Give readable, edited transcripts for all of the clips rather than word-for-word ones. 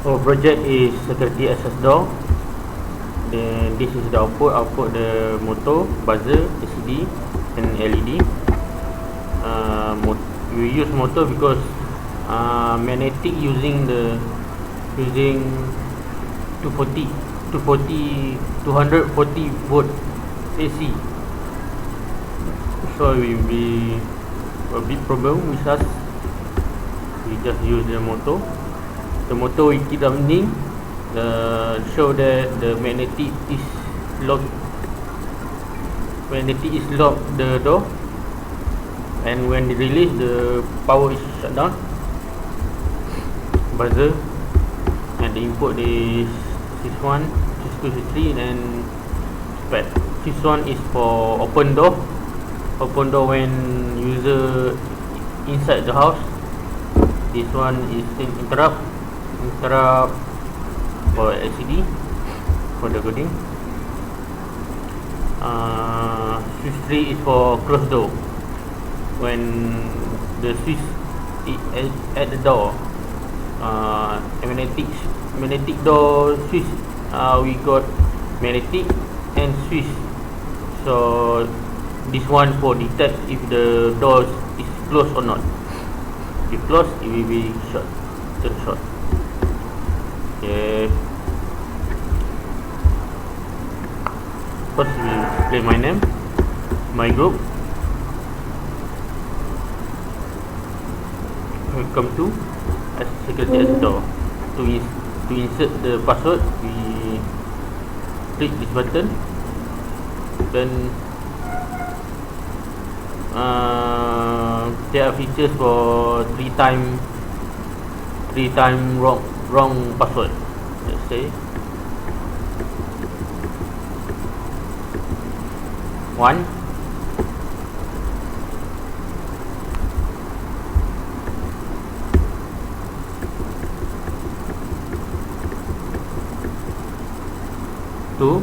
Our project is security access door. Then this is the output. Output the motor, buzzer, LCD and LED. We use motor because magnetic using 240 volt AC. So it will be a big problem with us. We just use the motor. The motor we keep running, show that the magnetic is locked. Magnetic is locked the door, and when they release, the power is shut down. Buzzer, and the input is sys1, sys2, sys3, and SPAD. Sys1 is for open door. Open door when user inside the house. This one is interrupt for LCD for the coding. Switch 3 is for closed door. When the switch is at the door, magnetic door switch, we got magnetic and switch. So this one for detect if the door is closed or not. If closed, it will be short. Turn short. Okay. First we display my name, my group. Welcome to security access door. To insert the password, we click this button. Then there are features for 3 time wrong password. Let's say 1, 2,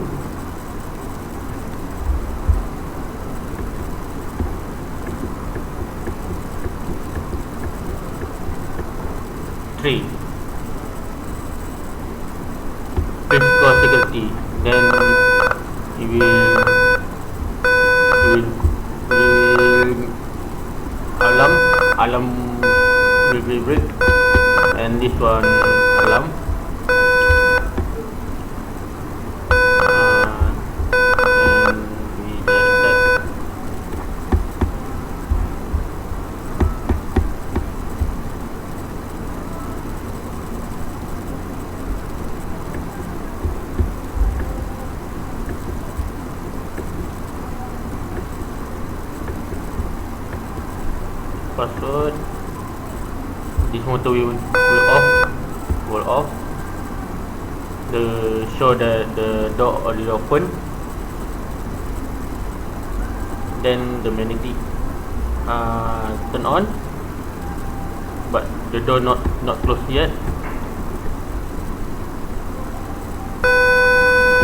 3. Physical security. Then it will alarm will vibrate, and this one alarm. And we just set. Password. This motor will off. The show that the door already open. Then the magnetic turn on, but the door not closed yet.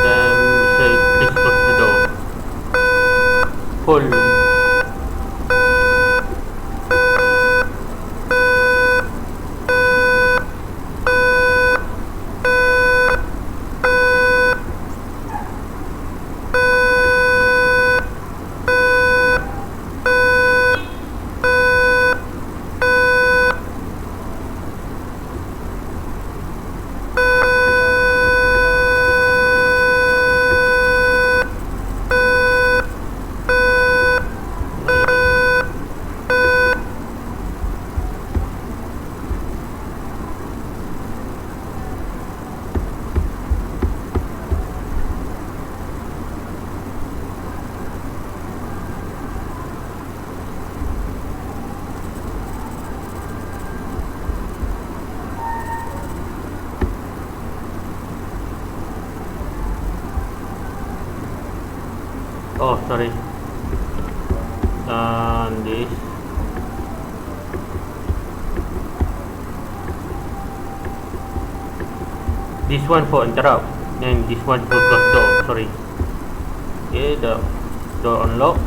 Then say please close the door. Hold. Oh, sorry. This one for interrupt, and this one for close door. Sorry. Okay, the door unlock.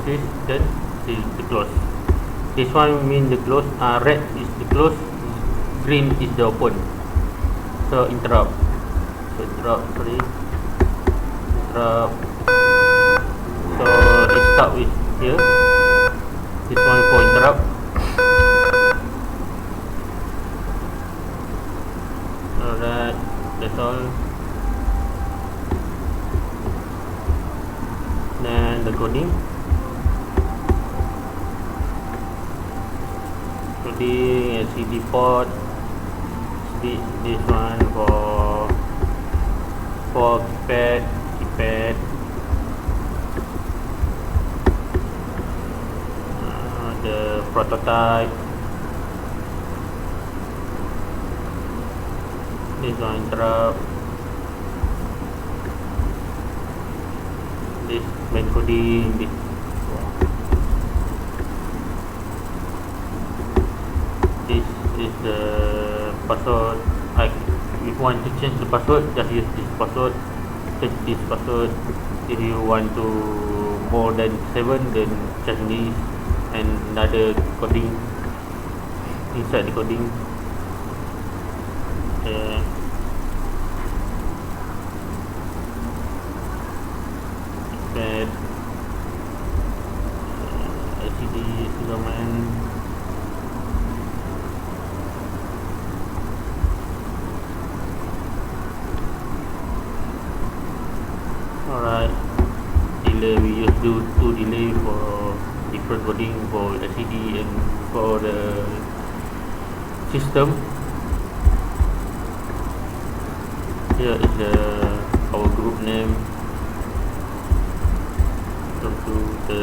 this, then this is the close. This one means the close. Red is the close, green is the open. So interrupt. So interrupt. So it start with here. This one for interrupt. Alright, that's all. Then the coding. LCD port. This one for keypad. The prototype. This one interrupt. This main coding. This is the password. If you want to change the password, just use this password. Change this password. If you want to more than 7, then change this and another coding inside the coding. Keypad, LCD segment. Alright, delay, we use two delay for different coding for LCD and for the system. Here is our group name. Come to the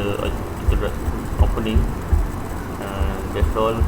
opening, and that's all.